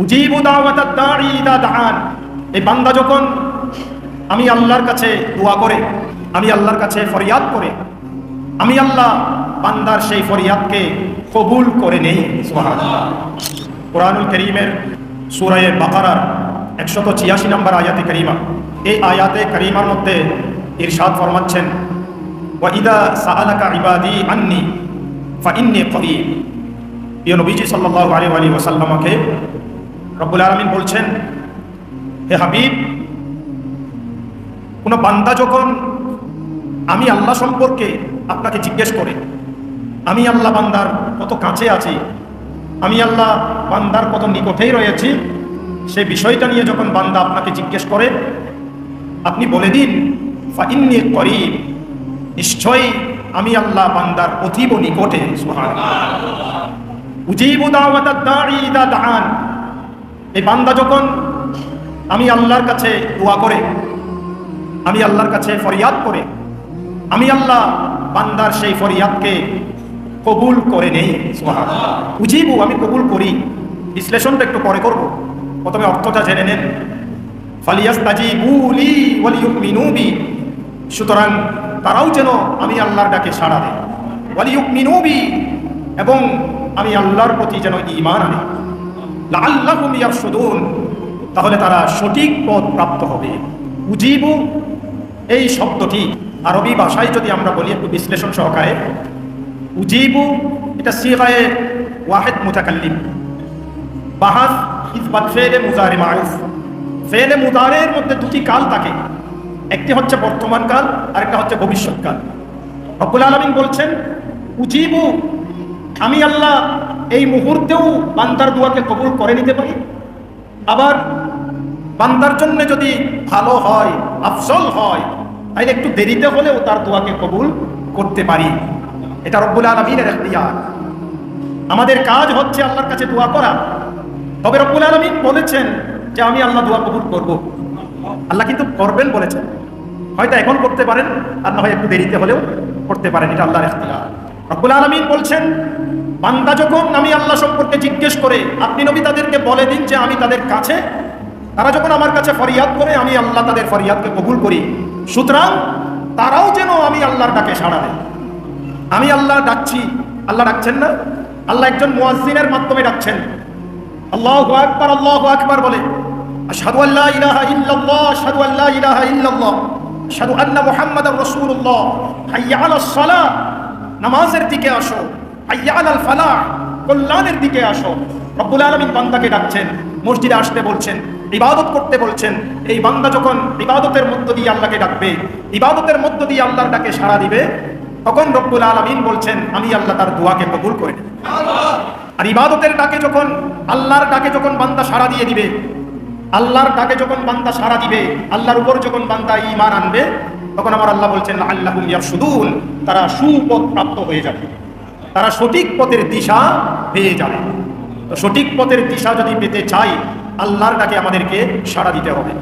উজিবু দাওয়াতাদ দাঈ ইযা দাআন। এই বান্দা যখন আমি আল্লাহর কাছে দোয়া করে, আমি আল্লাহর কাছে ফরিয়াদ করে, আমি আল্লাহ বান্দার সেই ফরিয়াদকে কবুল করে নেই। সুবহানাল্লাহ। কুরআনুল কারীমের সূরা বাকারার 186 নম্বর আয়াতে কারীমা, এই আয়াতে কারীমার মধ্যে ইরশাদ ফরমাচ্ছেন, ওয়া ইযা সাআলাকা ইবাদি আন্নী ফাইন্নী করিব। প্রিয় নবীজি সাল্লাল্লাহু আলাইহি ওয়াসাল্লামকে রব্বুল আলামিন বলছেন, হে হাবিব, কোন বান্দা যখন আমি আল্লাহ সম্পর্কে আপনাকে জিজ্ঞেস করে, আমি আল্লাহ বান্দার কত কাছে আছি, আমি আল্লাহ বান্দার কত নিকটেই রয়েছি, সেই বিষয়টা নিয়ে যখন বান্দা আপনাকে জিজ্ঞেস করে, আপনি বলে দিন ফাইন্নী করিব, নিশ্চয়ই আমি আল্লাহ বান্দার অতীব নিকটে। সুবহানাল্লাহ। উজিবু দাওয়াতাদ দাঈ ইযা দাআন। এই বান্দা যখন আমি আল্লাহর কাছে দোয়া করে, আমি আল্লাহর কাছে ফরিয়াদ করে, আমি আল্লাহ বান্দার সেই ফরিয়াদকে কবুল করে নেই। সুবহানাল্লাহ। উজিবু আমি কবুল করি, বিশ্লেষণটা একটু পরে করব, প্রথমে অর্থটা জেনে নেন। ফালিয়াস্তাজিবু লি ওয়ালিয়ুমিনু বি, সুতরাং তারাও যেন আমি আল্লাহর ডাকে সাড়া দেয়, ওয়ালিয়ুমিনু বি, এবং আমি আল্লাহর প্রতি যেন ঈমান আনে, লাআল্লাহুম ইয়ারশুদুন, তাহলে তারা সঠিক পথ প্রাপ্ত হবে। উজিবু এই শব্দটি আরবি ভাষায় যদি আমরা বলি একটু বিশ্লেষণ সহকারে, উজিবু এটা সিগায়ে ওয়াহিদ মুতাকাল্লিম, বাহাস ইসবাত ফেলে মুজারি মারুফ। ফেলে মুদারের মধ্যে দুটি কাল থাকে, একটি হচ্ছে বর্তমান কাল আর একটা হচ্ছে ভবিষ্যৎকাল। রব্বুল আলামিন বলছেন উজিবু, আমি আল্লাহ এই মুহূর্তেও বান্দার দোয়াকে কবুল করে নিতে পারি, আবার বান্দার জন্য যদি ভালো হয়, আফজল হয়, তাইলে একটু দেরিতে হলেও তার দোয়াকে কবুল করতে পারি। এটা রব্বুল আলামিনের ইখতিয়ার। আমাদের কাজ হচ্ছে আল্লাহর কাছে দোয়া করা, তবে রব্বুল আলামিন বলেছেন যে আমি আল্লাহ দোয়া কবুল করব। আল্লাহ কিন্তু করবেন বলেছেন, হয়তো এখন করতে পারেন আর না হয় একটু দেরিতে হলেও করতে পারেন, এটা আল্লাহর ইখতিয়ার। রব্বুল আলামিন বলছেন বান্দা যখন আমি আল্লাহ সম্পর্কে জিজ্ঞেস করে, আপনি নবী তাদেরকে বলে দিন যে আমি তাদের কাছে, তারা যখন আমার কাছে ফরিয়াদ করে, আমি আল্লাহ তাদের ফরিয়াদকে কবুল করি। সুতরাং তারাও যেন আমি আল্লাহর ডাকে সাড়া দেয়। আমি আল্লাহ ডাকছি, আল্লাহ ডাকছেন না? আল্লাহ একজন মুয়াজ্জিনের মাধ্যমে ডাকছেন। আল্লাহু আকবার বলে, আশহাদু আল্লা ইলাহা ইল্লাল্লাহ, আশহাদু আল্লা ইলাহা ইল্লাল্লাহ, আশহাদু আন্না মুহাম্মাদার রাসূলুল্লাহ, হাইয়া আলাস সালাহ, নামাজের দিকে আসো, হাইয়া আলাল ফালাহ, কল্যাণের দিকে আসো। রব্বুল আলামিন বান্দাকে ডাকছেন, মসজিদে আসতে বলছেন, ইবাদত করতে বলছেন। এই বান্দা যখন ইবাদতের মধ্য দিয়ে আল্লাহকে ডাকবে, ইবাদতের মধ্য দিয়ে আল্লাহর ডাকে সাড়া দিবে, তখন রব্বুল আলামিন বলছেন আমি আল্লাহ তার দোয়াকে কবুল করে নেব। আর ইবাদতের ডাকে যখন, আল্লাহর ডাকে যখন বান্দা সাড়া দিয়ে দিবে, আল্লাহর ডাকে যখন বান্দা সাড়া দিবে, আল্লাহর উপর যখন বান্দা ঈমান আনবে, তখন আমার আল্লাহ বলছেন লাআল্লাহুম ইয়ারশুদুন, তারা সুপথ প্রাপ্ত হয়ে যাবে, তারা সঠিক পথের দিশা পেয়ে যাবে। তো সঠিক পথের দিশা যদি পেতে চাই, আল্লাহর ডাকে আমাদেরকে সাড়া দিতে হবে।